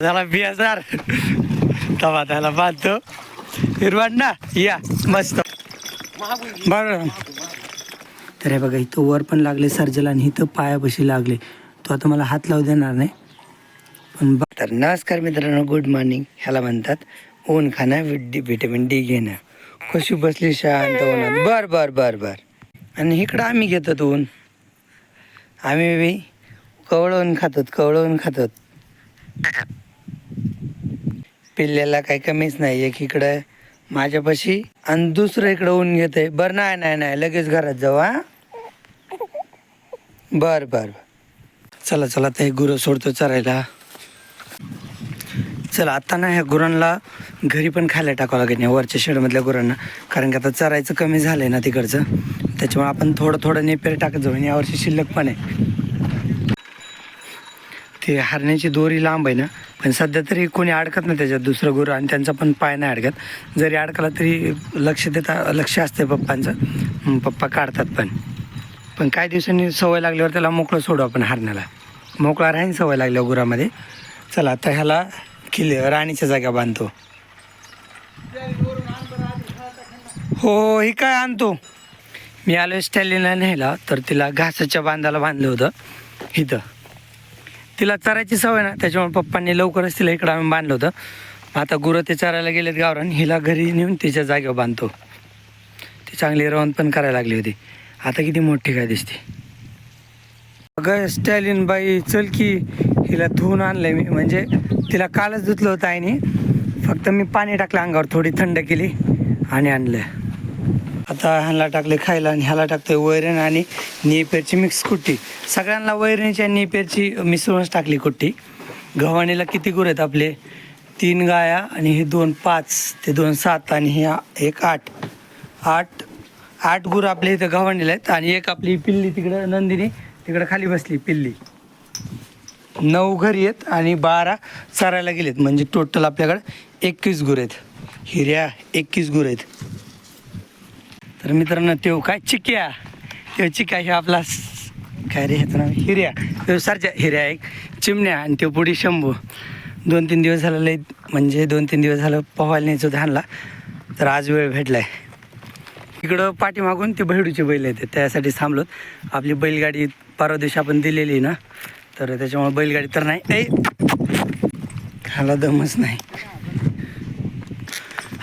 झाला बियाजार तवा त्याला बांधतो हिरवाड ना या मस्त बरं. तर हे बघा इथं वर पण लागले सर्जला आणि इथं पायापाशी लागले. तो आता मला हात लावू देणार नाही पण तर नमस्कार मित्रांनो, गुड मॉर्निंग. ह्याला म्हणतात ऊन खाणं, व्हिटॅमिन डी घेणं. कशी बसली शांत उन्हात. बर बर बर बर. आणि इकडं आम्ही घेतो ऊन. आम्ही बी कवळवून खातो. पिल्ल्याला काही कमीच नाही. एक इकडं माझ्यापाशी आणि दुसरं इकडं ऊन घेतंय. बरं नाही लगेच घरात जाऊ. हा बर बर. चला चला आता हे गुरं सोडतो चरायला. चला आता ना ह्या गुरांना घरी पण खायला टाकावं लागेल या वरच्या शेडमधल्या गुरांना, कारण की आता चरायचं कमी झालं आहे ना तिकडचं. त्याच्यामुळे आपण थोडं नेपेर टाकत जाऊ. आणि यावर्षी शिल्लक पण आहे. ते हरण्याची दोरी लांब आहे ना, पण सध्या तरी कोणी अडकत नाही त्याच्यात दुसरं गुरं, आणि त्यांचा पण पाय नाही अडकत. जरी अडकला तरी लक्ष असते पप्पांचं, पप्पा काढतात. पण काही दिवसांनी सवय लागल्यावर त्याला मोकळं सोडू आपण. हरण्याला मोकळा राहीन सवय लागल्यावर गुरामध्ये. चला आता ह्याला राणीच्या जागा बांधतो. हो ही काय आणतो मी. आलो स्टॅलिनला न्यायला, तर तिला घासाच्या बांधाला बांधलं होतं इथं. तिला चरायची सवय ना, त्याच्यामुळे पप्पांनी लवकरच तिला इकडं आम्ही बांधलं होतं. आता गुरं ते चरायला गेलेत गावरान. हिला घरी नेऊन तिच्या जागेवर बांधतो. ती चांगली रवण पण करायला लागली होती. आता किती मोठी काय दिसते. अगं स्टॅलिन बाई चल की, हिला धुवून आणलंय मी. म्हणजे तिला कालच धुतलं होतं आईने. फक्त मी पाणी टाकलं अंगावर, थोडी थंड केली आणि आणलं. आता ह्याला टाकले खायला आणि ह्याला टाकतोय वैरण आणि नेपेरची मिक्स कुट्टी. सगळ्यांना वैरणची आणि नेपेरची मिसळूनच टाकली कुट्टी. गव्हाणीला किती गुरं आहेत आपले? 3 गाया आणि हे 2 5, ते 2 7 आणि हे 1 8 गुरं आपले इथं गव्हाणीला आहेत. आणि एक आपली पिल्ली तिकडं नंदिनी तिकडं खाली बसली पिल्ली. 9 घरी आहेत आणि 12 चरायला गेलेत. म्हणजे टोटल आपल्याकडं 21 गुरं आहेत. हिऱ्या 21 गुरं आहेत. तर मित्रांनो तो काय चिक्या, हे आपला काय रे ह्याचं नाव हिऱ्या, तो सरच्या हिऱ्या एक चिमण्या, आणि तो पुढे शंभू. 2-3 दिवस झालं लय, म्हणजे 2-3 दिवस झालं पोहायला न्यायचं धानला. तर आज वेळ भेटलाय. इकडं पाठीमागून ते बैडूचे बैल येते, त्यासाठी थांबलोत. आपली बैलगाडी परवा दिवशी आपण दिलेली ना, तर त्याच्यामुळे बैलगाडी तर नाही. ह्याला दमच नाही.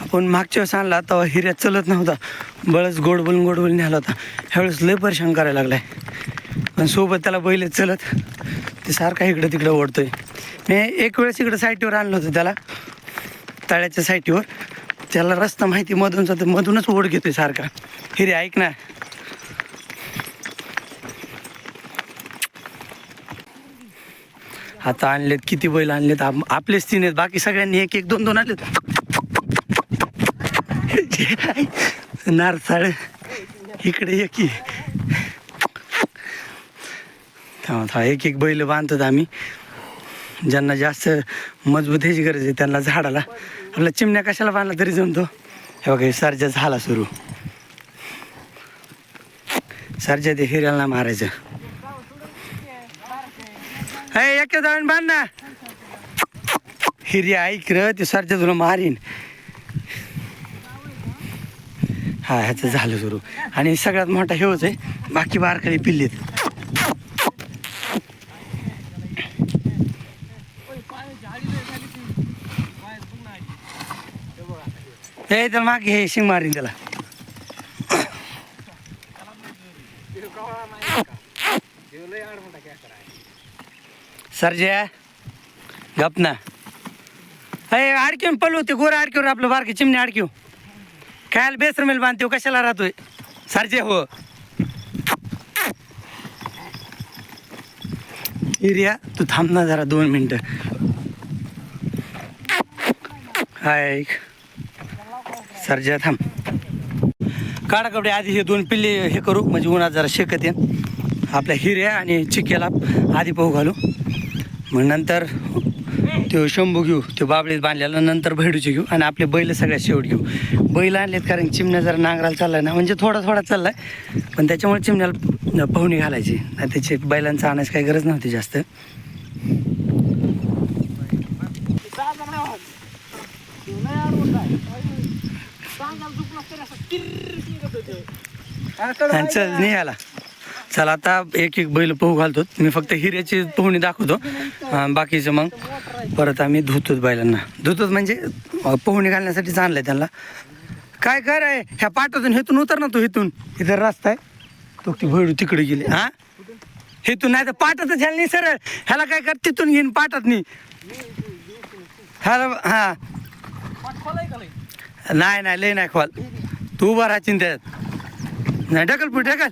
आपण मागच्या वेळेस आणला तेव्हा हिऱ्या चलत नव्हता. बळच गोड बोलून न्याला होता. ह्यावेळेस लय परेशान करायला लागलाय. पण सोबत त्याला बैल चलत ते सारखा इकडं तिकडं ओढतोय. मी एक वेळेस इकडं साईटीवर आणलं होतं त्याला, तळ्याच्या साईटीवर. त्याला रस्ता माहिती मधूनच ओढ घेतोय सारखा. हिरे ऐक ना. आता आणलेत किती बैल आणलेत. आपलेच 3 आहेत, बाकी सगळ्यांनी 1-1 2-2 आणलेत. नारसाळ इकडे एक एक बैल बांधतो आम्ही. ज्यांना जास्त मजबूतीची गरज आहे त्यांना झाडाला. आपला चिमण्या कशाला बांधला तरी जमतो. हे बघा सरजा झाला सुरू. सरजा ते हिऱ्याला मारायचं. एक जाऊन बांध ना. हिर्या ऐक र, ते सरजा तुला मारीन. हा ह्याचं झालं सुरू. आणि सगळ्यात मोठा हेच आहे, बाकी बारकाली पिल्लीत. हे तर मागे हे शिंग मारीन त्याला. सरजा गप ना. हे अडकीवर पळू, ते गोरा अडकीवर आपलं बारके चिमणे अडकीव. खायला बेसरमेल बांधतो, कशाला राहतोय सरजे. हो हिर्या तू थांब ना जरा 2 मिनटं. हाय सरजा थांब. काढा कपडे आधी. हे 2 पिल्ले हे करू, म्हणजे उन्हात जरा शेकत येईन. आपल्या हिऱ्या आणि चिक्याला आधी पोहू घालू, मग नंतर तो शंभू घेऊ, तो बाबळीत बांधलेला. नंतर भैडूची घेऊ आणि आपले बैल सगळ्यात शेवट घेऊ. बैल आणलेत कारण चिमण्या जरा नांगराला चाललाय ना, म्हणजे थोडा चाललाय. पण त्याच्यामुळे चिमण्याला पोहणी घालायची नाही. त्याची बैलांचा आणायची काही गरज नव्हती जास्त. आणि चल निघाला. चला आता एक एक बैल पोहू घालतो. मी फक्त हिऱ्याची पोहणी दाखवतो, बाकीचं मग परत आम्ही धुतोच बैलांना. धुतोच म्हणजे पोहणी घालण्यासाठीच आणलंय त्यांना. काय कर आहे ह्या पाटातून हेतून उतर ना तू. इथून इथं रस्ता आहे तो, ती भैडू तिकडे गेली. हा हेतून नाही तर पाटातच ह्याला नाही सरळ. ह्याला काय कर तिथून घेईन पाटात नाही ह्याला. हा नाही नाही लय नाही खोल. तू उभा राहशील त्याच्यात. नाही ढकल पुढे ढकल.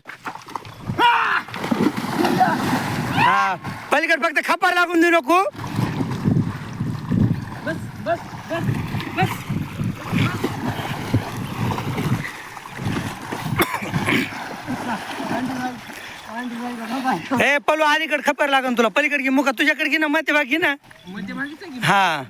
हा पलीकडे फक्त खपार लागून देऊ नको. बस बस बस बस. हे पलू अलीकडे खपर लागून तुला. पलीकडे घे मुका तुझ्याकडे घे ना. मध्यभाग घे ना. हा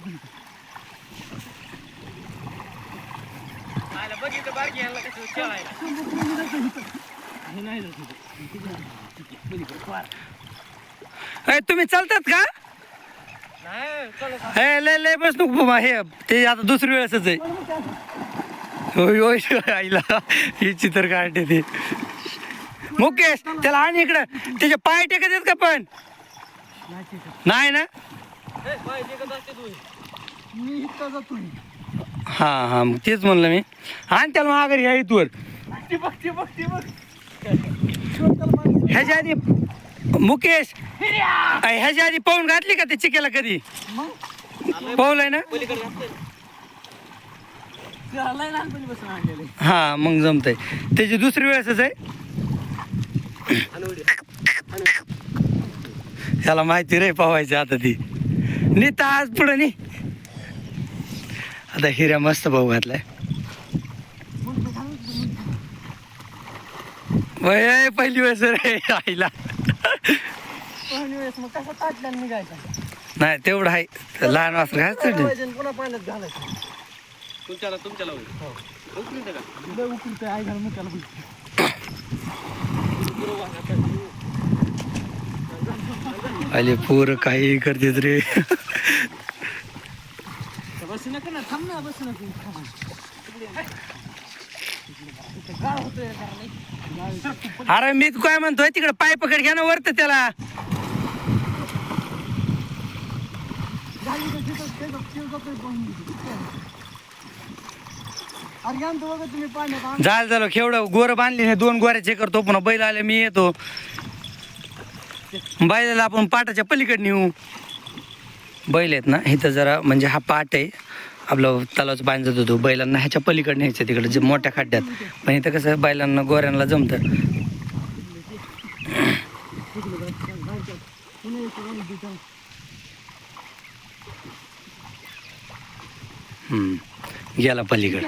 तुम्ही चालतात का? हे लय लय बस नको बाबा. हे ते आता दुसरी वेळेसच आहे. होय होय आईला ही चित्र काढते ते. मुकेश त्याला आणि इकडं. त्याचे पाय टेकत आहेत का पण? नाही ना. हा हा मग तेच म्हणलं मी. आणि त्याला माघारी या इथवर. ह्याच्या आधी मुकेश ह्याच्या आधी पाहून घातली का ते चिकेला कधी? पाहलंय ना. हा मग जमतंय. त्याची दुसरी वेळेसच आहे. त्याला माहिती रे पावायचं आता ती नीत आज पुढे नी. आता हिऱ्या मस्त भाऊ घातलाय. वय पहिली वेळेस रे आईला. नाही तेवढं आहे. लहान वासर घालायचं पुन्हा पाण्यात घालायचं. तुमच्याला आले पोर काही करतेत रे. अरे मी तू काय म्हणतोय तिकडे पाय पकड घ्या ना वरत त्याला. झालं केवढं गोर बांधली नाही. 2 गोऱ्याचे करतो पुन्हा बैल आले मी येतो. बैलाला आपण पाटाच्या पलीकडे नेऊ. बैल आहेत ना इथं जरा म्हणजे हा पाट आहे आपलं तलावच बांधत होतो. बैलांना ह्याच्या पलीकडे न्यायचं तिकडे जे मोठ्या खड्ड्यात. पण इथं कसं बैलांना गोऱ्यांना जमतं. गेला पलीकडे.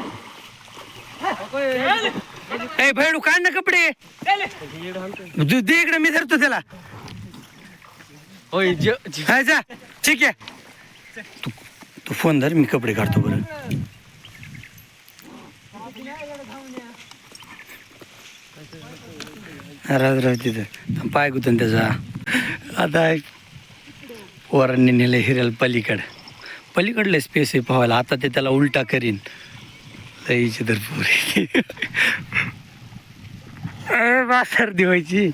ए भैडू काढ ना कपडे. दे इकडे मी धरतो त्याला. हा जा ठीक आहे. तू फोन धर मी कपडे काढतो बरं. राज तिथं पाय गुतून त्याचा. आता पोरांनी नेलं हिऱ्याला पलीकडले स्पेस आहे पोहायला. आता ते त्याला उलटा करीन. लईची तर पोरी सर्दी व्हायची.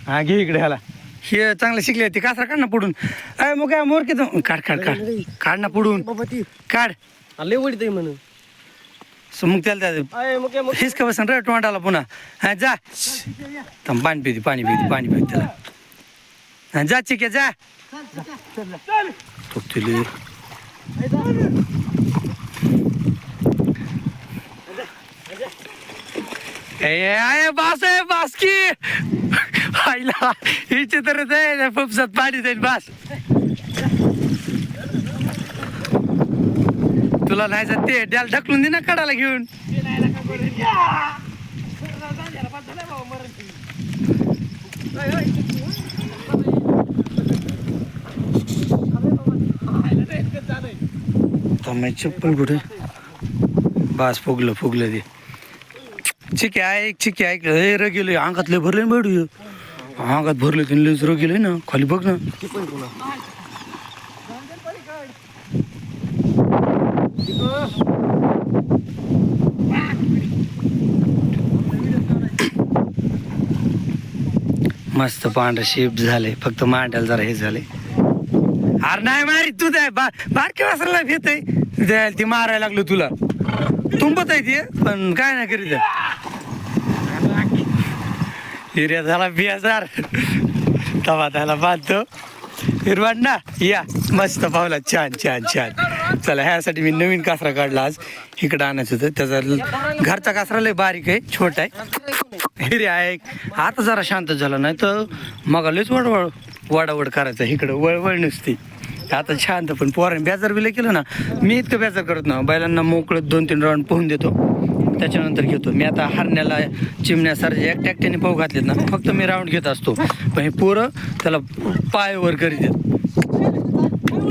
हा घे इकडे ह्याला. हे चांगलं शिकले ते. कासरा काढ ना पुढून. अय मग काय मोर किती काढ काढ काढ काढ ना पुढून काढ. लय वडीत आहे म्हणून. मग त्याला हिसका बसन रे तोंडाला पुन्हा. हा जा थांब. पाणी पिते त्याला. हा जा चिके जा. तुले बास की आईला ही चित्रच आहे. फुफसात पाणी जाईल बास. तुला नाही जात ते द्याल ढकलून दे ना कडाला घेऊन. चप्पल कुठे? बास फुगलं ते. चिके ऐक चिके ऐक. हे र गेलो अंगातले भरले बेडू. अंगात भरलं त्यांनी लजरो गेलंय ना खाली बघ ना. ते पण पुन्हा मस्त पांढरं शेप झाले फक्त मांडायला जरा हे झाले. अरे नाही मारी तू जाय बारके वासराला भेटय जायला ती मारायला लागलो तुला तुंबत आहे ते पण काय नाही करीत हिर्या झाला बियाजार तवा त्याला बांधतो हिरवाड ना या मस्त पावला छान छान छान. चला ह्यासाठी मी नवीन कासरा काढला आज इकडं आणायचं होतं त्याचा घरचा कासरा लय बारीक आहे छोटा आहे हिरे आहे. आता जरा शांत झाला नाही तर मग लयच वडावड करायचं इकडं वळवळ नसते. आता शांत पण पोराने बेजार बिलं केलं ना मी इतकं बेजार करत ना बैलांना मोकळं 2-3 राऊंड पोहून देतो त्याच्यानंतर घेतो. मी आता हरण्याला चिमण्यासारखे एकट्याने पाहू घातलेत ना फक्त मी राऊंड घेत असतो पण हे पोरं त्याला पायवर करीत आहेत.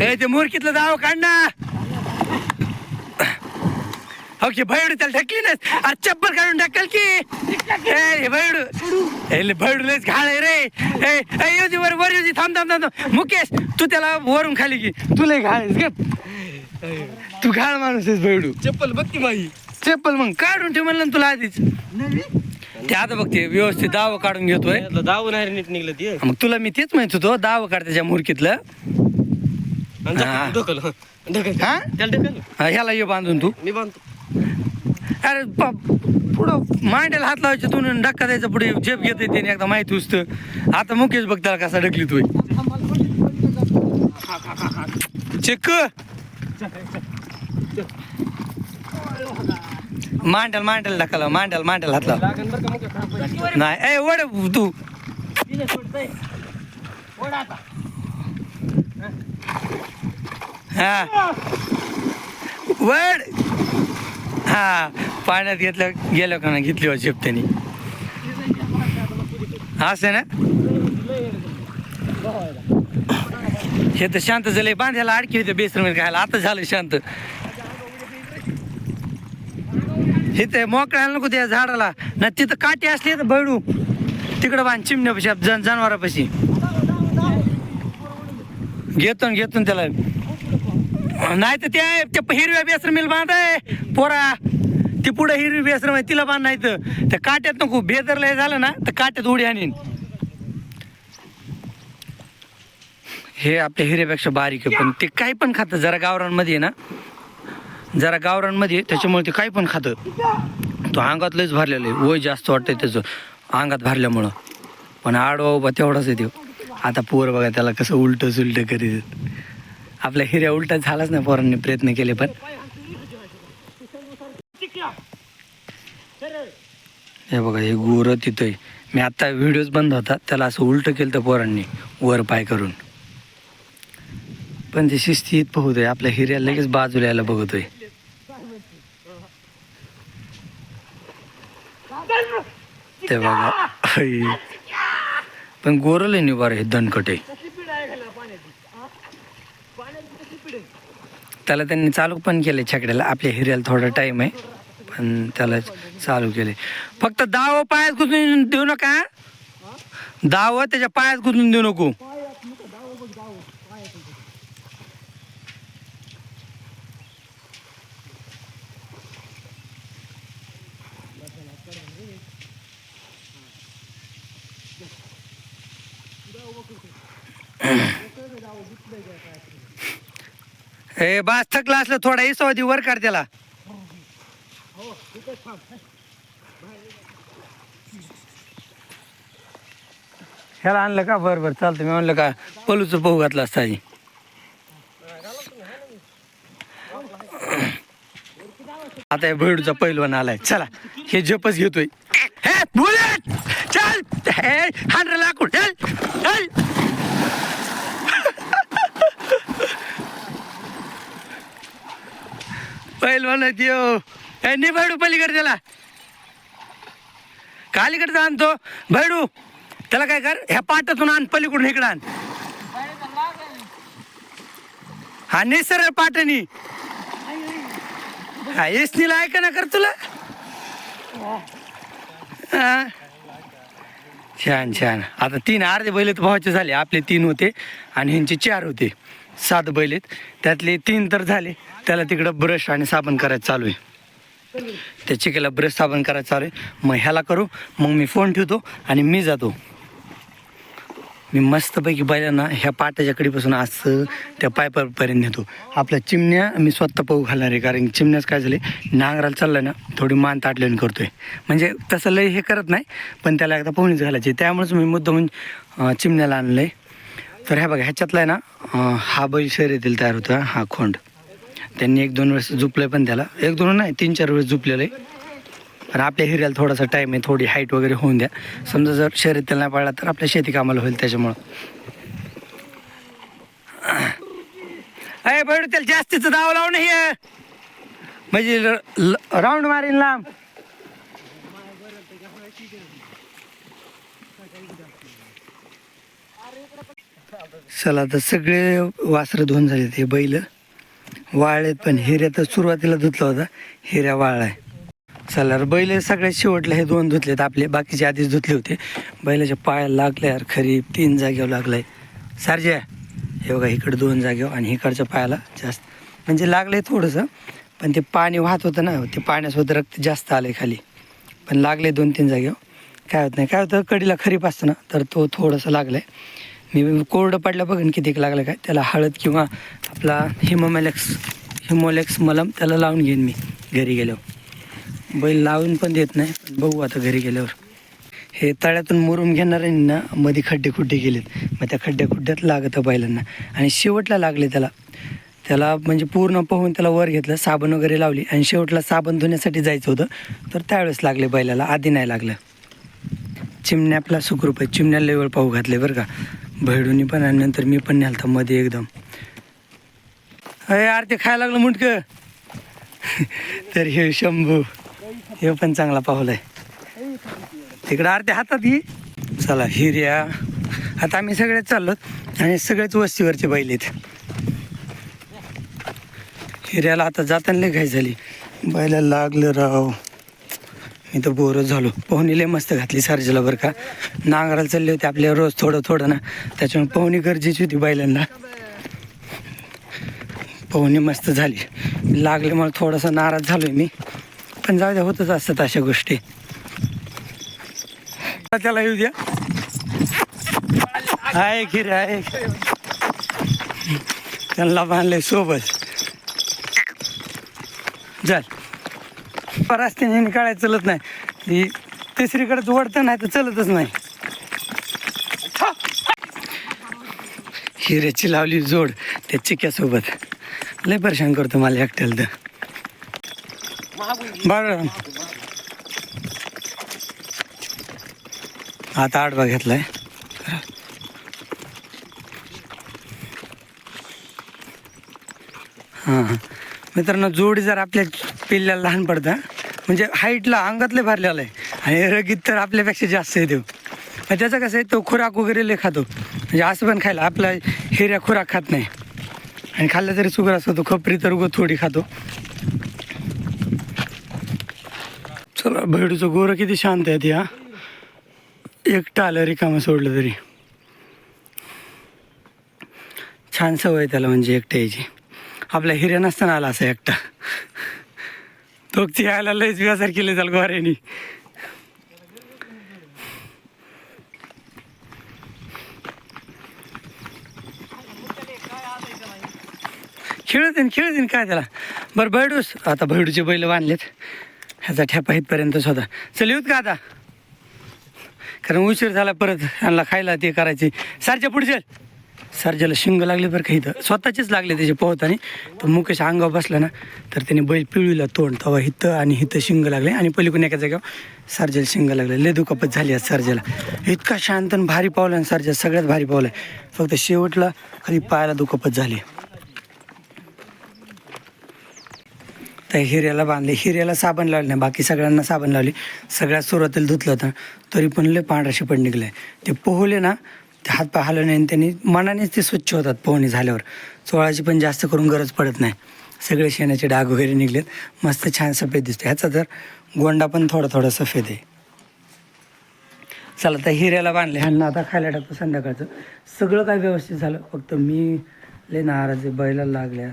हे ते मोरकीतलं जावं काढ ना. ओके भैडू त्याला ढकली नाही अरे चप्पल काढून ढकल की भैडू भैडू लयच घाळ आहे रे. योजी वर वर योजी थांब थांब थांब मुकेश तू त्याला वरून खाली की तुला घाळ तू घाळ माणूस आहेस भैडू. चप्पल बघ की बाई चप्पल मग काढून ठेव म्हणलं ना तुला आधीच ते आता बघते व्यवस्थित दाव काढून घेतोय. दाव नाही नीट निघलं ते मग तुला मी तेच म्हणत होतो दाव काढ त्याच्या मुरकीतलं. ढकल हा त्याला ढकल ह्याला ये बांधून तू मी बांधतो. अरे पुढं मांड्याला हात लावायचे तू धक्का द्यायचा पुढे झेप घेते त्याने एकदा माहिती उचत. आता मुकेश बघ त्याला कसा ढकली तू चेक मांड्याला ढकला मांड्याला हात लाव नाही ए वड तू हा वड हा पाण्यात गेलं का ना घेतली हो झेप त्यांनी असं ना. हे तर शांत झालंय बांधायला अडकी होते बेसर खायला आता झालं शांत. हे ते मोकळ्याला नको त्या झाडाला ना तिथं काठी असली तर भैडू तिकडं बांध चिमण्यापाशी जनावरापाशी घेतो त्याला. नाही तर त्या हिरव्या बेसरमीला बांधाय पोरा ती पुढे हिरवी बेसरम आहे तिला बांध नाही तर त्या काट्यात नको बेदरला झालं ना तर काट्यात उडी आणीन. हे आपल्या हिऱ्यापेक्षा बारीक आहे पण ते काही पण खातं जरा गावरांमध्ये आहे ना जरा गावरांमध्ये त्याच्यामुळे ते काही पण खातं. तो अंगात लयच भरलेलं आहे वय जास्त वाटतंय त्याचं अंगात भरल्यामुळं पण आडवा उभा तेवढाच आहे तो. आता पोर बघा त्याला कसं उलटं सुलटं करीत. आपल्या हिऱ्या उलटा झालाच नाही पोरांनी प्रयत्न केले पण हे बघा हे गोरं तिथं आहे. मी आता व्हिडिओज बंद होता त्याला असं उलटं केलं तर पोरांनी वर पाय करून पण ते शिस्तीत पोहतोय आपल्या हिऱ्याला लगेच बाजूला यायला बघतोय. ते बघा पण गोरल आहे निवार हे दणकट आहे. त्याला त्यांनी चालू पण केले छकड्याला आपल्या हिऱ्याला थोडा टाइम आहे पण त्याला चालू केले. फक्त दाव पायात गुंतून देऊ नका दाव त्याच्या पायात गुंतून देऊ नको. ए बास थकला असलं थोडा इसवादी वर काढ त्याला. ह्याला आणलं का बरं चालतं. मी म्हणलं का पलूचं पोहू घातला असता आधी. आता हे भैडूचा पैलवान आलाय चला हे झपच घेतोय. हे बुलेट चल हे हांडर लाकूड चल चल. पैलवान देव हे नाही भैडू पलीकडे त्याला कालीकडे आणतो भैडू त्याला काय कर ह्या पाटातून आण पलीकडून इकडं आण. हा निसर पाटणी हा एसनीला ऐका ना कर तुला छान छान. आता 3 अर्धे बैल तर भावाचे झाले. आपले 3 होते आणि ह्यांचे 4 होते. 7 बैल आहेत. त्यातले 3 तर झाले. त्याला तिकडं ब्रश आणि साबण करायचं चालू आहे. त्या चिकेला ब्रश साबण करायचं चालू आहे. मग ह्याला करू, मग मी फोन ठेवतो आणि मी जातो. मी मस्तपैकी बैलांना ह्या पाट्याच्या कडीपासून असं त्या पायपापर्यंत नेतो. आपल्या चिमण्या मी स्वतः पाहू घालणार आहे, कारण चिमण्याच काय झाले, नांगराला चाललं ना थोडी मान ताटल्याने करतोय. म्हणजे तसं लय हे करत नाही, पण त्याला एकदा पोहणीच घालायची. त्यामुळेच मी मुद्दाम चिमण्याला आणलं आहे. तर ह्या बघा, ह्याच्यातला आहे ना हा बैल शर्यतील तयार होता. हा खोंड त्यांनी 1-2 वेळेस झुपलं, पण त्याला 1-2 नाही 3-4 वेळेस झुपलेलं आहे. पण आपल्या हिऱ्याला थोडासा टाईम आहे, थोडी हाईट वगैरे होऊन द्या. समजा जर शर्यतीला नाही पडला तर आपल्या शेती कामाला होईल. त्याच्यामुळं अय बैठू, त्याला जास्तीचं दाव लावू नाही म्हणजे राऊंड मारीन लांब. चला तर सगळे वासरं धुवून झाले. ते बैल वाळलेत, पण हिऱ्या तर सुरुवातीला धुतला होता, हिऱ्या वाळलाय. चला बैल सगळ्यात शेवटला हे 2 धुतलेत आपले, बाकीचे आधीच धुतले होते. बैलाच्या पायाला लागले यार खरी 3 जागेवर लागलाय. सारजे हे बघा, इकडं 2 जागेवर आणि इकडच्या पायाला जास्त म्हणजे लागलंय थोडंसं, पण ते पाणी वाहत होतं ना, ते पाण्यासोबत रक्त जास्त आलंय खाली, पण लागले 2-3 जागेवर. काय होत नाही. काय होतं, कडीला खरीप असतं ना, तर तो थोडंसं लागलाय. मी कोरडं पडलं बघन किती लागलं काय. त्याला हळद किंवा आपला हिमोलेक्स मलम त्याला लावून घेईन मी घरी गेल्यावर. बैल लावून पण देत नाही, पण बघू आता घरी गेल्यावर. हे तळ्यातून मुरुम घेणाऱ्यांनी ना मध्ये खड्डे गेलेत, मग त्या खड्ड्यात लागतं बैलांना. आणि शेवटला लागले त्याला म्हणजे पूर्ण पोहून त्याला वर घेतलं, साबण वगैरे लावली, आणि शेवटला साबण धुण्यासाठी जायचं होतं, तर त्यावेळेस लागले बैलाला, आधी नाही लागलं. चिमण्या आपला सुखरूप आहे. चिमण्याला लेवळ पाहू घातले बरं का, भैडूनी पण, आणि नंतर मी पण नेलता मध्ये एकदम. अरे यार ते खायला लागलं मुंडकं. तर हे शंभू हे पण चांगला पाहुलाय. तिकडं अर्धे हातात घे. चला हिऱ्या, आता आम्ही सगळेच चाललो आणि सगळेच वस्तीवरचे बैल आहेत. हिऱ्याला आता जाताना लय घाई झाली, बैलाला लागलं राव. मी तर बोरच झालो. पोहणी लय मस्त घातली सर्जेला बरं का. नांगराला चालले होते आपल्या रोज थोडं ना, त्याच्यामुळे पोहणी गरजेची होती बैलांना. पोहणी मस्त झाली. लागल्यामुळे थोडासा नाराज झालोय मी, पण जाऊ द्या, होतच असतात अशा गोष्टी. त्याला येऊ द्या. आहे खिर आहे, त्यांना बांधलंय सोबत. चल रस्त्याने काढायचं चलत नाही, तिसरीकडेच वडतं नाही तर चलतच नाही. हिऱ्याची लावली जोड त्या चिक्यासोबत, लय परेशान करतो मला एकट्याला. तर बरं आता आडवा घेतलाय. हां मित्रांनो, जोडी जर आपल्या पिल्ल्याला लहान पडतं, म्हणजे हाईटला अंगातले भरलेला आहे, आणि रगीत तर आपल्यापेक्षा जास्त आहे. तो त्याचं कसं आहे, तो खुराक वगैरे लय खातो. म्हणजे असं पण खायला आपला हिऱ्या खुराक खात नाही, आणि खाल्लं तरी सुगर असतो. तो खपरी तर उगं थोडी खातो. चला भैडूचं गोरं किती शांत आहे. हा एकटं आलं रिकामं सोडलं तरी छान सवय त्याला, म्हणजे एकटं यायची. आपल्या हिऱ्या नसताना आला असं एकटा. तो यायला लयच व्यासार केले त्याला गोऱ्यानी. खेळतीन काय त्याला. बरं भैडूस, आता भैडूचे बैल बांधलेत, ह्याचा ठेपा इथपर्यंतच होता. चल येऊत का आता, कारण उशीर झाला, परत ह्यांना खायला ते करायचे. सारच्या पुढचे सर्जाला शिंग लागले बरं का, इथं स्वतःचेच लागले त्याचे पोहतानी. तर मुकेश अंगावर बसला ना, तर त्याने बैल पिळवीला तोंड, तेव्हा हिथं आणि हिथं शिंग लागले, आणि पलीकडून एका जागेवर सर्जाला शिंग लागले. लय दुखापत झाली आज सर्जाला. इतका शांत आणि भारी पावला, आणि सर्जा सगळ्यात भारी पावला आहे. फक्त शेवटला खाली पायाला दुखापत झाली. तर हिऱ्याला बांधले, हिऱ्याला साबण लावले नाही, बाकी सगळ्यांना साबण लावले. सगळ्यात सुरुवातीला धुतलं होतं, तरी पण लय पांढरा शिपट निघले. ते पोहले ना, ते हातपाय हलवले नाही, आणि त्यांनी मनानेच ते स्वच्छ होतात पोहणी झाल्यावर. चोळाची पण जास्त करून गरज पडत नाही. सगळे शेणाचे डाग वगैरे निघलेत, मस्त छान सफेद दिसतो. ह्याचा तर गोंडा पण थोडा सफेद आहे. चला आता हिऱ्याला बांधले ह्यांना आता खायला टाकतो संध्याकाळचं. सगळं काय व्यवस्थित झालं, फक्त मी लय नाराज आहे. बैलाला लागले यार,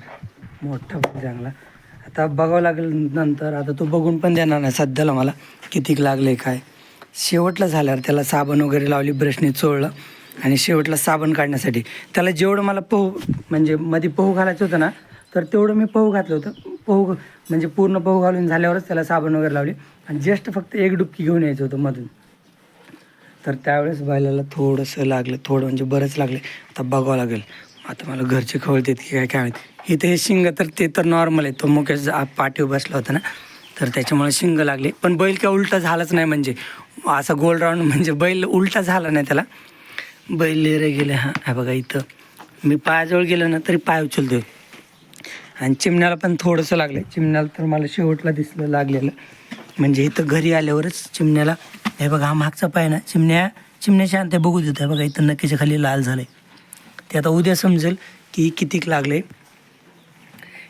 मोठा बैल चांगला. आता बघावं लागेल नंतर, आता तो बघून पण देणार नाही सध्याला मला कितीक लागले काय. शेवटला झाल्यावर त्याला साबण वगैरे लावली, ब्रशने चोळलं आणि शेवटला साबण काढण्यासाठी त्याला जेवढं मला म्हणजे मध्ये पोहू घालायचं होतं ना, तर तेवढं मी पोहू घातलं होतं. पोहू म्हणजे पूर्ण पोहू घालून झाल्यावरच त्याला साबण वगैरे लावली आणि जस्ट फक्त एक डुबकी घेऊन यायचं होतं मधून. तर त्यावेळेस बैलाला थोडंसं लागलं, थोडं म्हणजे बरंच लागले. आता बघावं लागेल. आता मला घरचे खवळतात की काय काय माहिती. इथे हे शिंग तर ते तर नॉर्मल आहे, तो मुकेश पाठीवर बसला होता ना, तर त्याच्यामुळे शिंग लागले. पण बैल काय उलटा झालाच नाही, म्हणजे असं गोल राऊंड म्हणजे बैल उलटा झाला नाही त्याला. बैल लेरे गेले. हा बघा इथं मी पायाजवळ गेलो ना तरी पाय उचलतो. आणि चिमण्याला पण थोडंसं लागलं. चिमण्याला तर मला शेवटला दिसलं लागलेलं, म्हणजे इथं घरी आल्यावरच चिमण्याला. हे बघा हा मागचा पाय ना, चिमण्या शांत आहे, बघू देत आहे बघा, इथं नक्कीच्या खाली लाल झालं आहे. ते आता उद्या समजेल की कितीक लागले.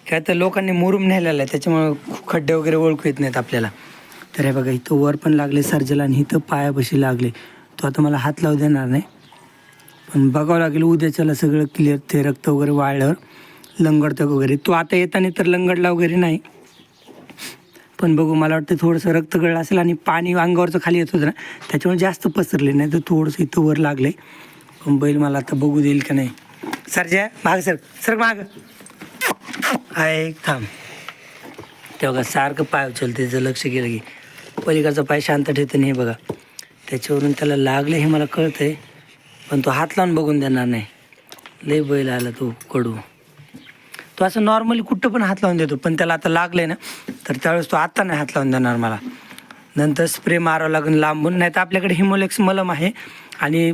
काय तर लोकांनी मुरुम नेलेला आहे, त्याच्यामुळं खड्डे वगैरे ओळखू येत नाहीत आपल्याला. तर हे बघा इथं वर पण लागले सर्जेला आणि इथं पायापाशी लागले. तो आता मला हात लावू देणार नाही, पण बघावं लागेल उद्याच्याला सगळं क्लिअर. ते रक्त वगैरे वाळल्यावर लंगडतं वगैरे. तो आता येताना तर लंगडला वगैरे नाही, पण बघू. मला वाटतं थोडंसं रक्त गळलं असेल आणि पाणी अंगावरचं खाली येत होतं ना, त्याच्यामुळे जास्त पसरले नाही, तर थोडंसं इथं वर लागलं आहे. पण बैल मला आता बघू देईल का नाही. सरजा माग सर माग आहे, थांब. तेव्हा सारखं पाय उचलते, त्याचं लक्ष गेलं की पलीकडचा पाय शांत ठेवतं नाही. बघा त्याच्यावरून त्याला लागले हे मला कळतं आहे, पण तो हात लावून बघून देणार नाही. लय बैल आला तो कडू. तो असं नॉर्मली कुठं पण हात लावून देतो, पण त्याला आता लागलं आहे ना, तर त्यावेळेस तो आता नाही हात लावून देणार मला. नंतर स्प्रे मारावं लागेल लांबून. नाही तर आपल्याकडे हिमोलेक्स मलम आहे आणि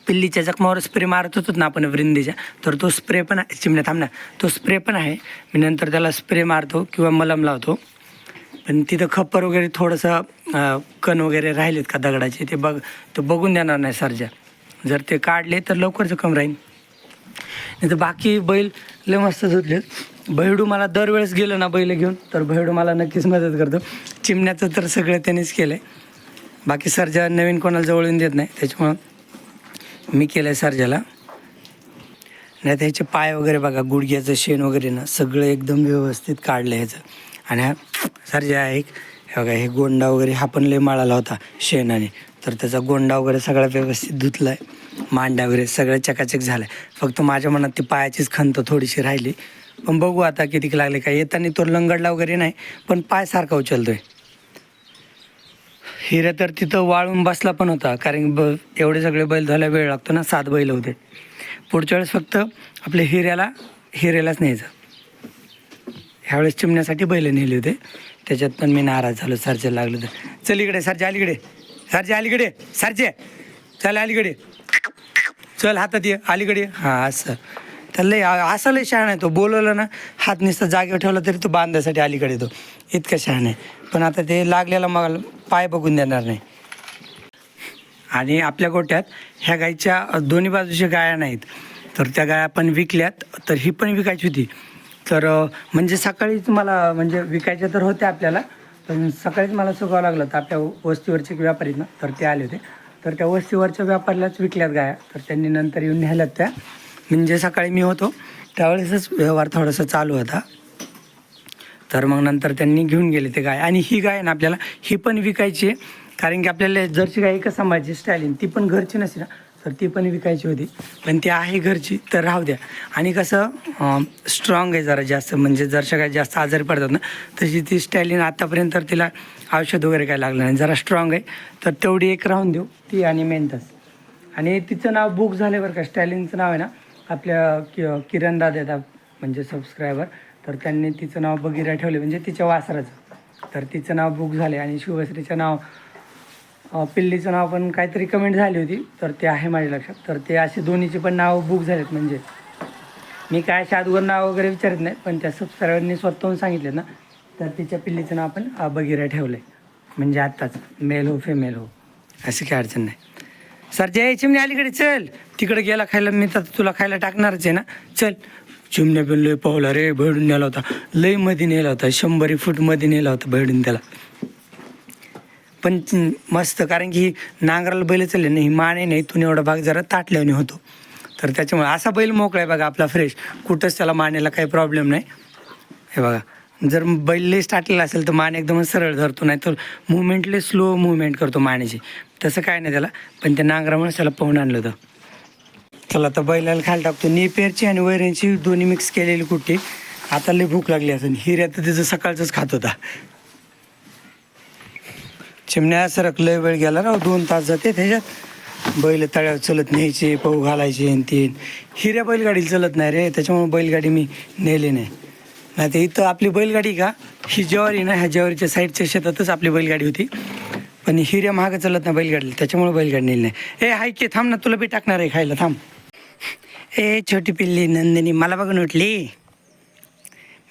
पिल्लीच्या जखमावर स्प्रे मारत होतो ना आपण वृंदीच्या, तर तो स्प्रे पण आहे. चिमण्या थांब ना, तो स्प्रे पण आहे. मी नंतर त्याला स्प्रे मारतो किंवा मलम लावतो. पण तिथं खप्पर वगैरे थोडंसं कण वगैरे राहिलेत का दगडाचे, ते बघून देणार नाही सर्जा. जर ते काढले तर लवकर जखम राहील. नाही तर बाकी बैल लय मस्त धुतलेत. बैडू मला दरवेळेस गेलं ना बैल घेऊन, तर बैडू मला नक्कीच मदत करतो. चिमण्याचं तर सगळं त्यानेच केलं आहे. बाकी सर्जा नवीन कोणाला जवळून देत नाही, त्याच्यामुळं मी केलं आहे सर्जाला. नाही तर ह्याचे पाय वगैरे बघा, गुडघ्याचं शेण वगैरे ना सगळं एकदम व्यवस्थित काढलं ह्याचं. आणि हा सर्जा एक हे बघा, हे गोंडा वगैरे हा पण लय माळाला होता शेणाने, तर त्याचा गोंडा वगैरे सगळा व्यवस्थित धुतला आहे. मांड्या वगैरे सगळं चकाचक झालं आहे. फक्त माझ्या मनात ती पायाचीच खंत थोडीशी राहिली. पण बघू आता कितीक लागले काय. येताना तो लंगडला वगैरे नाही, पण पाय सारखा उचलतो आहे. हिरा तर तिथं वाळून बसला पण होता, कारण एवढे सगळे बैल धुवायला वेळ लागतो ना, 7 बैल होते. पुढच्या वेळेस फक्त आपल्या हिऱ्यालाच न्यायचं. ह्यावेळेस चिमण्यासाठी बैल नेले होते, त्याच्यात पण मी नाराज झालो. सरचे लागलं तर चल इकडे, सरचे अलीकडे, सरचे अलीकडे, सरचे चल अलीकडे, चल हातात ये अलीकडे. हां असं त्याला असं लय शहाणा आहे तो. बोलवलं ना, हात नुसता जागेवर ठेवला तरी तो बांधायसाठी अलीकडे येतो, इतका शहाणा आहे. पण आता ते लागलेला मग पाय बघून देणार नाही. आणि आपल्या गोट्यात ह्या गाईच्या दोन्ही बाजूच्या गाया नाहीत, तर त्या गाया पण विकल्यात. तर ही पण विकायची होती. तर म्हणजे सकाळीच मला, म्हणजे विकायच्या तर होत्या आपल्याला, पण सकाळीच मला सुगावं लागलं. तर आपल्या वस्तीवरचे व्यापारी ना, तर ते आले होते. तर त्या वस्तीवरच्या व्यापाऱ्यालाच विकल्यात गाया. तर त्यांनी नंतर येऊन न्यायल्यात त्या. म्हणजे सकाळी मी होतो त्यावेळेसच व्यवहार थोडासा चालू होता. तर मग नंतर त्यांनी घेऊन गेले ते गाय. आणि ही गाय ना आपल्याला ही पण विकायची आहे, कारण की आपल्याला जर्सी गाय एकच सांभाळायची स्टायलिन, ती पण घरची नसते ना, तर ती पण विकायची होती. पण ती आहे घरची, तर राहू द्या. आणि कसं स्ट्रॉंग आहे जरा जास्त, म्हणजे जरशा गाय जास्त आजारी पडतात ना, तशी ती स्टायलिन आत्तापर्यंत तर तिला औषध वगैरे काय लागलं नाही, जरा स्ट्रॉंग आहे. तर तेवढी एक राहून देऊ ती आणि मेंथस. आणि तिचं नाव बुक झालं बरं का. स्टायलिनचं नाव आहे ना, आपल्या किरण दादा येतात म्हणजे सबस्क्रायबर, तर त्यांनी तिचं नाव बगीरा ठेवले, म्हणजे तिच्या वासराचं. तर तिचं नाव बुक झाले. आणि शिवश्रीचं नाव, पिल्लीचं नाव पण काहीतरी कमेंट झाली होती, तर ते आहे माझ्या लक्षात. तर ते असे दोन्हीचे पण नाव बुक झालेत. म्हणजे मी काय अगोदर नाव वगैरे विचारत नाही, पण त्या सबस्क्रायबरनी स्वतःहून सांगितले ना, तर तिच्या पिल्लीचं नाव पण बगीरा ठेवलं आहे. म्हणजे आत्ताच मेल हो फेमेल हो, अशी काय अडचण नाही. सर जय चिमणी अलीकडे चल, तिकडे गेला खायला, मी तर तुला खायला टाकणारच आहे ना, चल. चिमण्या पण लय पावला रे, भेडून नेला होता, लय मध्ये नेला होता, 100 फूट मध्ये नेला होता भेडून त्याला. पण मस्त, कारण की नांगराला बैल चालले नाही, माने नाही, इथून एवढा भाग जरा ताटल्याने होतो. तर त्याच्यामुळे असा बैल मोकळा आहे बघा आपला फ्रेश, कुठंच त्याला मानेला काही प्रॉब्लेम नाही. हे बघा, जर बैल लई टाकलेला असेल तर मान एकदमच सरळ धरतो, नाही तर मुवमेंटले स्लो मुवमेंट करतो मानेची. तसं काय नाही त्याला, पण त्या नांगरामुळे त्याला पाहून आणलं होतं. चला आता बैलाला खायला टाकतो. नेपेरची आणि वैऱ्यांची दोन्ही मिक्स केलेली कुट्टी. आता लई भूक लागली असेल. हिऱ्या तर त्याचं सकाळचंच खात होता. चिमण्या सरक लय वेळ गेला राव, 2 तास जाते त्याच्यात. बैल तळ्यावर चलत न्यायचे, पाऊ घालायचे आणि ते. हिऱ्या बैलगाडीला चलत नाही रे, त्याच्यामुळे बैलगाडी मी नेली नाही. नाही तर इथं आपली बैलगाडी का, ही ज्वारी ना, ह्या ज्वारीच्या साईडच्या शेतातच आपली बैलगाडी होती. पण हिऱ्या महाग चालत नाही बैलगाडीला, त्याच्यामुळे बैलगाडी नेली नाही. ए हाय की थांब ना, तुला बी टाकणार आहे खायला, थांब. ए छोटी पिल्ली नंदिनी मला बघून उठली.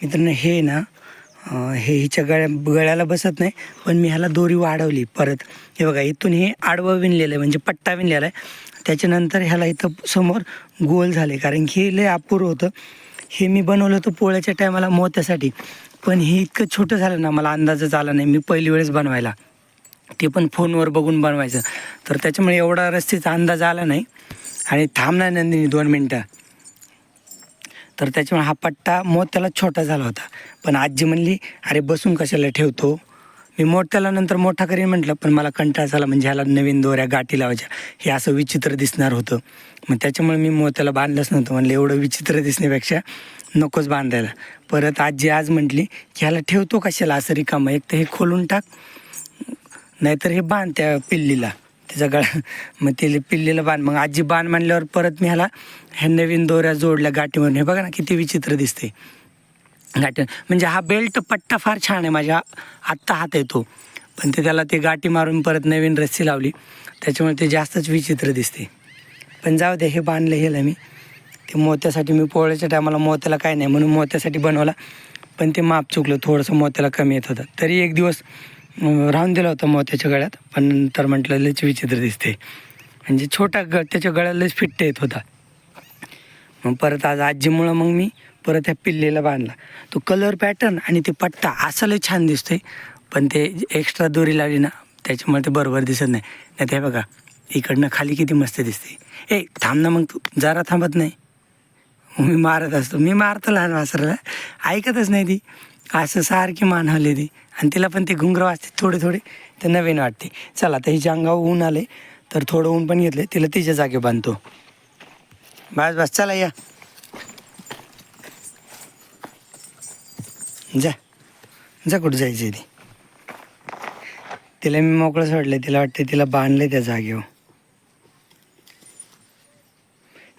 मित्रांनो हे ना, हे हिच्या गळ्याला बसत नाही, पण मी ह्याला दोरी वाढवली परत. हे बघा, इथून हे आडवं विणलेलं आहे, म्हणजे पट्टा विणलेला आहे. त्याच्यानंतर ह्याला इथं समोर गोल झाले, कारण की हे लय अपुरं होतं. हे मी बनवलं होतं पोळ्याच्या टायमाला मोत्यासाठी, पण हे इतकं छोटं झालं ना, मला अंदाजच आला नाही. मी पहिली वेळेस बनवायला, ते पण फोनवर बघून बनवायचं, तर त्याच्यामुळे एवढा रस्त्याचा अंदाज आला नाही. आणि थांबणार नंदिनी 2 मिनटं, तर त्याच्यामुळे हा पट्टा मोत्याला छोटा झाला होता. पण आजी म्हणली अरे बसून कशाला ठेवतो, मी मोठ्याला नंतर मोठा करीन म्हटलं, पण मला कंटाळा झाला, म्हणजे ह्याला नवीन दोऱ्या गाठी लावायच्या, हे असं विचित्र दिसणार होतं. मग त्याच्यामुळे मी मोत्याला बांधलंच नव्हतं. म्हणलं एवढं विचित्र दिसण्यापेक्षा नकोच बांधायला. परत आजी आज म्हटली की ह्याला ठेवतो कशाला असं रिकामं, एक तर हे खोलून टाक, नाहीतर हे बांध त्या पिल्लीला, त्याच्या गळा. मग ते पिल्लीला बांध. मग आजी बांध मानल्यावर परत मी ह्याला ह्या नवीन दोऱ्या जोडल्या गाठीवरून. हे बघा ना किती विचित्र दिसते गाठी. म्हणजे हा बेल्ट पट्टा फार छान आहे, माझ्या आत्ता हात येतो, पण ते त्याला ते गाठी मारून परत नवीन रस्सी लावली, त्याच्यामुळे ते जास्तच विचित्र दिसते. पण जाऊ दे, हे बांधलं ह्याला मी. ते मोत्यासाठी मी पोळ्याच्या टायमाला मोत्याला काय नाही म्हणून मोत्यासाठी बनवला, पण ते माप चुकलं, थोडंसं मोत्याला कमी येत होतं. तरी एक दिवस राहून दिला होता मोत्याच्या गळ्यात, पण नंतर म्हटलं लयच विचित्र दिसते, म्हणजे छोटा त्याच्या गळ्याला लयच फिट्ट येत होता. मग परत आज आजीमुळं मग मी परत ह्या पिल्लेला बांधला. तो कलर पॅटर्न आणि ते पट्टा असं लय छान दिसतोय, पण ते एक्स्ट्रा दोरी लावली ना त्याच्यामुळे ते बरोबर दिसत नाही. नाही ते बघा इकडनं खाली किती मस्त दिसते. ए थांब ना, मग तू जरा थांबत नाही. मी मारत असतो, मी मारतो लहान वासराला, ऐकतच नाही ती, असं सारखी मान हल्ली ती. आणि तिला पण ते घुंगरं वाजते थोडे थोडे, ते नवीन वाटते. चला आता हिच्या अंगावर ऊन आले, तर थोडं ऊन पण घेतलं, तिला तिच्या जागे बांधतो. बस बस चला या, जा जा, कुठं जायचं ती. तिला मी मोकळं सोडलं, तिला वाटते तिला बांधलं त्या जागेवर.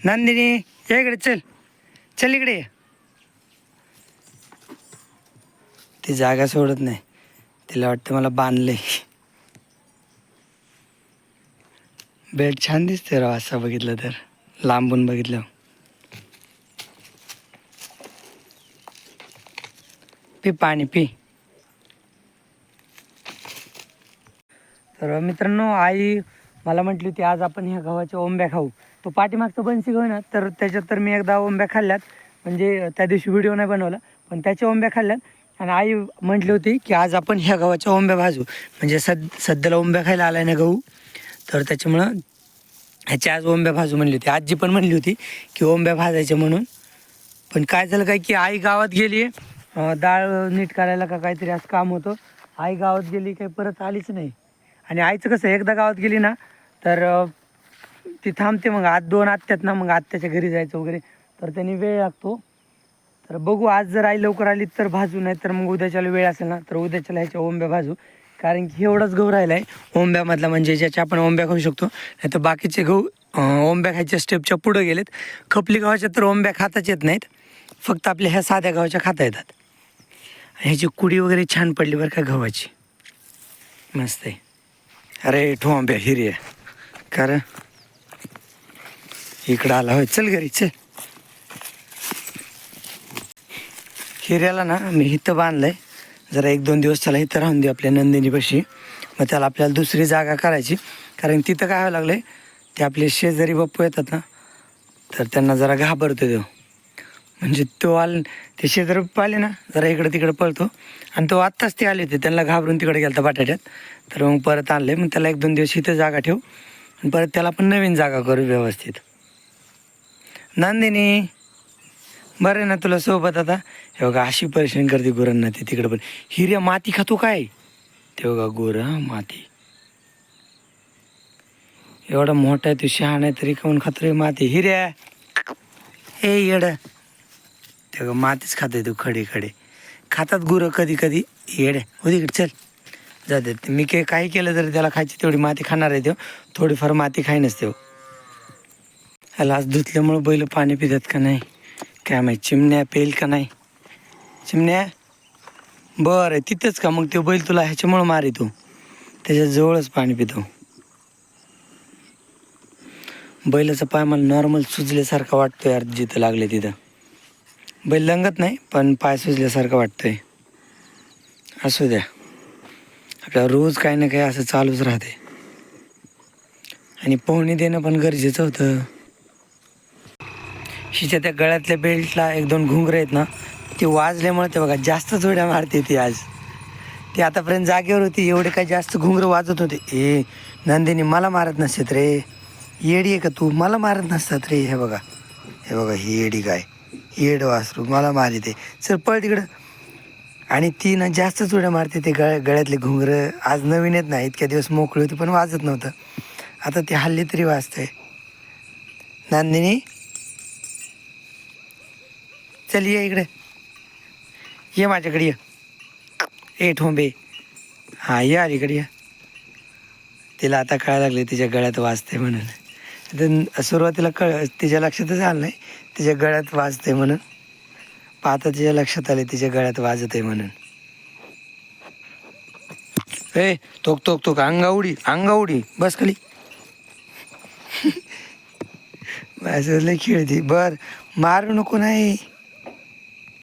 नंदिनी या इकडे, चल चल इकडे ये. ती जागा सोडत नाही, तिला वाटतं मला बांधलंय. बेड छान दिसते राव असं बघितलं तर, लांबून बघितलं. पी पाणी पी. तर मित्रांनो, आई मला म्हटली होती आज आपण ह्या गव्हाच्या ओंब्या खाऊ. तो पाठीमागचा बनसी गहू ना, तर त्याच्यात तर मी एकदा ओंब्या खाल्ल्यात, म्हणजे त्या दिवशी व्हिडिओ नाही बनवला, पण त्याच्या ओंब्या खाल्ल्यात. आणि आई म्हटली होती की आज आपण ह्या गव्हाच्या ओंब्या भाजू, म्हणजे सध्याला ओंब्या खायला आलाय ना गहू, तर त्याच्यामुळं ह्याच्या आज ओंब्या भाजू म्हणली होती. आजी पण म्हणली होती की ओंब्या भाजायच्या म्हणून. पण काय झालं काय की आई गावात गेली, डाळ नीट करायला का काहीतरी असं काम होतं. आई गावात गेली, काही परत आलीच नाही. आणि आईचं कसं, एकदा गावात गेली ना तर ती थांबते, मग आज 2 आत्यात ना, मग आत्याच्या घरी जायचं वगैरे, तर त्यांनी वेळ लागतो. तर बघू, आज जर आई लवकर आली तर भाजू, नाही तर मग उद्याच्याला वेळ असेल ना तर उद्याच्याला ह्याच्या ओंब्या भाजू. कारण की एवढाच गहू राहिला आहे ओंब्यामधला, म्हणजे ज्याच्या आपण ओंब्या खाऊ शकतो. नाही तर बाकीचे गहू ओंब्या खायच्या स्टेपच्या पुढं गेलेत. खपली गव्हाच्या तर ओंब्या खाताच येत नाहीत, फक्त आपल्या ह्या साध्या गव्हाच्या खाता येतात. ह्याची कुडी वगैरे छान पडली बरं का गव्हाची, मस्त आहे. अरे ठोंब्या हिरे, कारण इकडं आला होय, चल घरी चल. हिऱ्याला ना मी इथं बांधलंय, जरा 1-2 दिवस त्याला इथं राहून दे आपल्या नंदिनीपाशी. मग त्याला आपल्याला दुसरी जागा करायची, कारण तिथं काय व्हायला लागलं आहे, ते आपले शेजारी बाप्पू येतात ना, तर त्यांना जरा घाबरतो तो. म्हणजे तो ते शेजारी बाप्पू आले ना, जरा इकडं तिकडं पळतो. आणि तो आत्ताच ते आले होते, त्यांना घाबरून तिकडे गेला बटाट्यात, तर मग परत आणले. मग त्याला 1-2 दिवस इथं जागा ठेवू आणि परत त्याला पण नवीन जागा करू व्यवस्थित. नंदिनी बरं आहे ना तुला सोबत आता? हे बघा अशी परेशान करते गुरांना ती तिकडं पण. हिऱ्या माती खातो काय? ते बघा गोर माती. एवढा मोठा आहे तू, शहाणा आहे तरी काऊन खातो रे माती? हिऱ्या हे येड, ते बघा मातीच खातोय तू. खडे खडे खातात गुरं कधी कधी. येड हो तिकडे चल जाते. मी काही केलं तरी त्याला खायची तेवढी माती खाणार आहे तो. थोडीफार माती खाई नसते हो. ह्याला आज धुतल्यामुळं बैल पाणी पितात का नाही काय माहिती. चिमण्या पेल का नाही? चिमण्या बरं तिथंच का? मग तो बैल तुला ह्याच्यामुळं मारितो, त्याच्या जवळच पाणी पितो. बैलाचा पाय मला नॉर्मल सुजल्यासारखा वाटतोय यार, जिथं लागले तिथं. बैल लंगत नाही पण पाय सुजल्यासारखं वाटतंय. असू द्या, आपल्याला रोज काही ना काही असं चालूच राहते. आणि पोहणी देणं पण गरजेचं होतं. हिच्या त्या गळ्यातल्या बेल्टला 1-2 घुंगरं आहेत ना, ते वाजल्यामुळे ते बघा जास्त जोड्या मारते ती आज. ती आतापर्यंत जागेवर होती, एवढे काही जास्त घुंगरं वाजत होते. नंदिनी मला मारत नसतात रे. येडी आहे का तू? मला मारत नसतात रे. हे बघा ही येडी काय, येड वासरू मला मारिते. सर पळ तिकडं. आणि ती ना जास्त जोड्या मारते. ते गळ्यातले घुंगरं आज नवीन येत नाही, इतक्या दिवस मोकळी होती पण वाजत नव्हतं. आता ती हल्ली तरी वाजतंय. नंदिनी चल ये इकडे, ये माझ्याकडे ये. ए ठोंबे, हां ये अलीकडे ये. तिला आता कळायला लागले तिच्या गळ्यात वाजते म्हणून. तर सुरुवातीला तिच्या लक्षातच आलं नाही तिच्या गळ्यात वाजते म्हणून. आता तिच्या लक्षात आले तिच्या गळ्यात वाजत आहे म्हणून. ए तोक तोक तोक, अंगाउडी बस खाली. असं लय खेळती. बर मारू नको नाही.